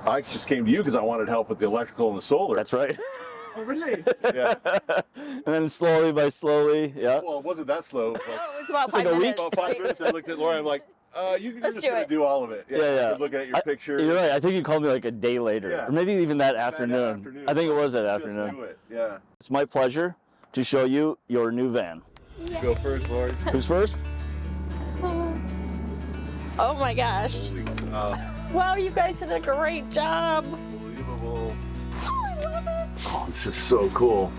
I just came to you because I wanted help with the electrical and the solar. That's right. Oh, really? Yeah. And then slowly by slowly, yeah. Well, it wasn't that slow. Like, Oh, it was about like 5 a week. minutes. about 5 minutes, I looked at Laura. I'm like, you're Let's just do gonna it. do all of it. Yeah. I'm looking at your picture. You're right. I think you called me like a day later, Yeah. or maybe even that That afternoon. I think it was that Just afternoon. do it. Yeah. It's my pleasure to show you your new van. You go first, Laura. Who's first? Oh my gosh. Wow, you guys did a great job. Unbelievable. Oh, I love it. Oh, this is so cool.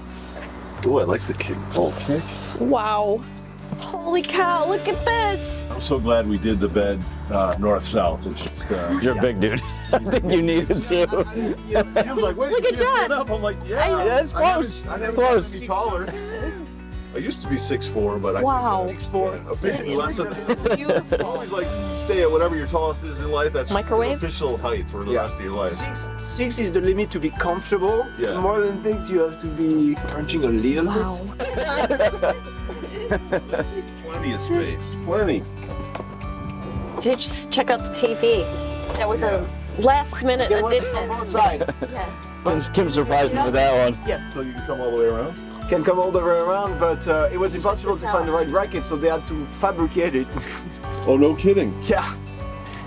Oh, I like the kid. Okay. Wow. Holy cow, look at this. I'm so glad we did the bed north-south. It's just. You're a big dude. I think you need it too. He was like, wait, Look you at can't stand John. up. I'm like, yeah. Yeah, it's close. I It's never close. to be taller. I used to be 6'4", but Wow. I think 6'4". Officially less than. Beautiful. Always like stay at whatever your tallest is in life. That's Microwave? official height for the rest of your life. Six is the limit to be comfortable. Yeah. More than things, you have to be crunching a little Wow. Plenty of space. Plenty. Did you just check out the TV? That was a last minute bit. addition. On both sides. Yeah. Kim surprised me with that one. Yes. So you can come all the way around. Can come all the way around, but it was impossible to find the right bracket, so they had to fabricate it. Oh, no kidding. Yeah.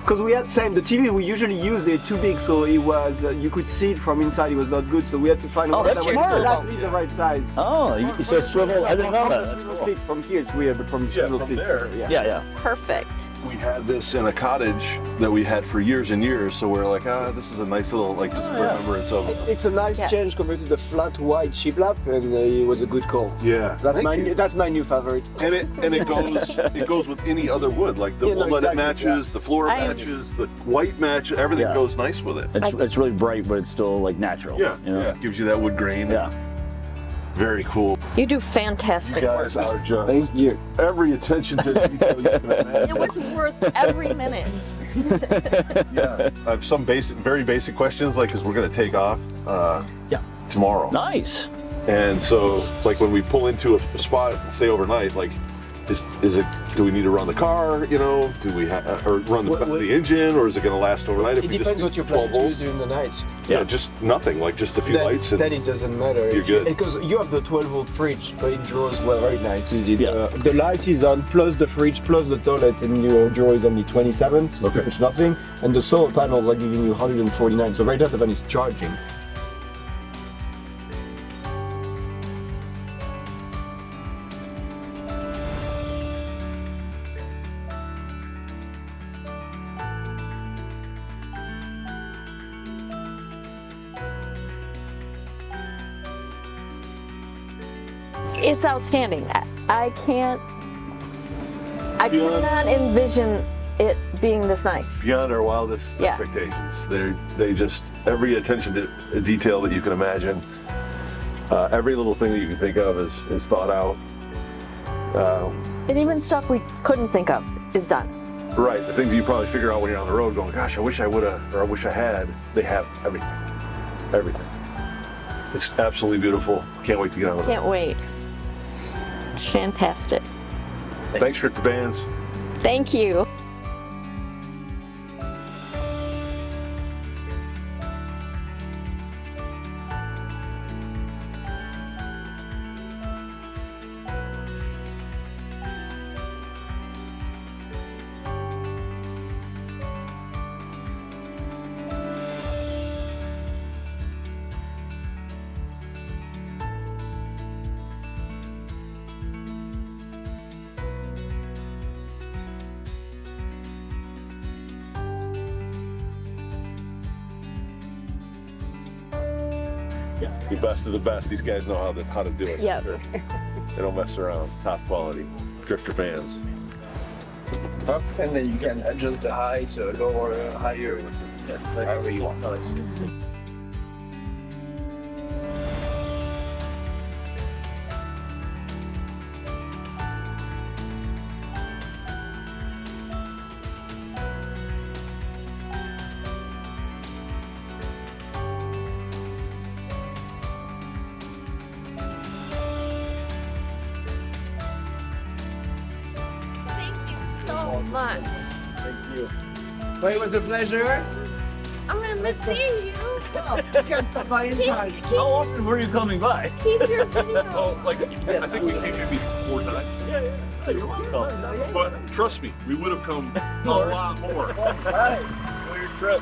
Because we had the TV we usually use is too big, so it was you could see it from inside. It was not good, so we had to find one that's that was smart. exactly the right size. Oh, you said swivel. I didn't know From the that. swivel seat from here, it's weird, but from the swivel from seat, there. Yeah. Perfect. We had this in a cottage that we had for years and years, so we're like, this is a nice little just remembrance of it. It's a nice change compared to the flat white shiplap, and it was a good call. Yeah, That's my new favorite. and it goes with any other wood, like the walnut exactly, matches, the floor matches, the white match, everything goes nice with it. It's really bright, but it's still like natural. Yeah, You know? yeah, gives you that wood grain. Yeah. Very cool. You do fantastic You work. guys are just Thank you. every attention to detail you can imagine. It was worth every minute. Yeah, I have some very basic questions, like, because we're going to take off tomorrow. Nice. And so, like, when we pull into a spot and stay overnight, like, is it? Do we need to run the car? You know, do we or run the engine, or is it going to last overnight? If It we depends just what you're do 12 planning to volts? do during the night. Yeah, just nothing, like just a few lights. And Then it doesn't matter. You're good. Because you have the 12-volt fridge, but it draws well right now. It's easy. Yeah. The light is on, plus the fridge, plus the toilet, and your draw is only 27, so Okay. it's nothing. And the solar panels are giving you 149, so right now the van is charging. It's outstanding. I cannot envision it being this nice. beyond our wildest Yeah. expectations. They just every attention to detail that you can imagine, every little thing that you can think of is thought out. And even stuff we couldn't think of is done. Right, the things you probably figure out when you're on the road, going, "Gosh, I wish I would have," or "I wish I had." They have everything. It's absolutely beautiful. Can't wait to get on with it. Can't wait. It's fantastic. Thanks, Trip to Vans. Thank you. Yeah, the best of the best. These guys know how to do it. Yep. They don't mess around. Top quality. Drifter Vans. Up, and then you can adjust the height, lower, higher, however you want. Thank you so much. Thank you. Well, it was a pleasure. I'm gonna miss seeing you. You can stop by anytime. How often were you coming by? Keep your video. Oh, like I think we came maybe 4 times. Yeah. But trust me, we would have come a lot more. All right. Enjoy your trip.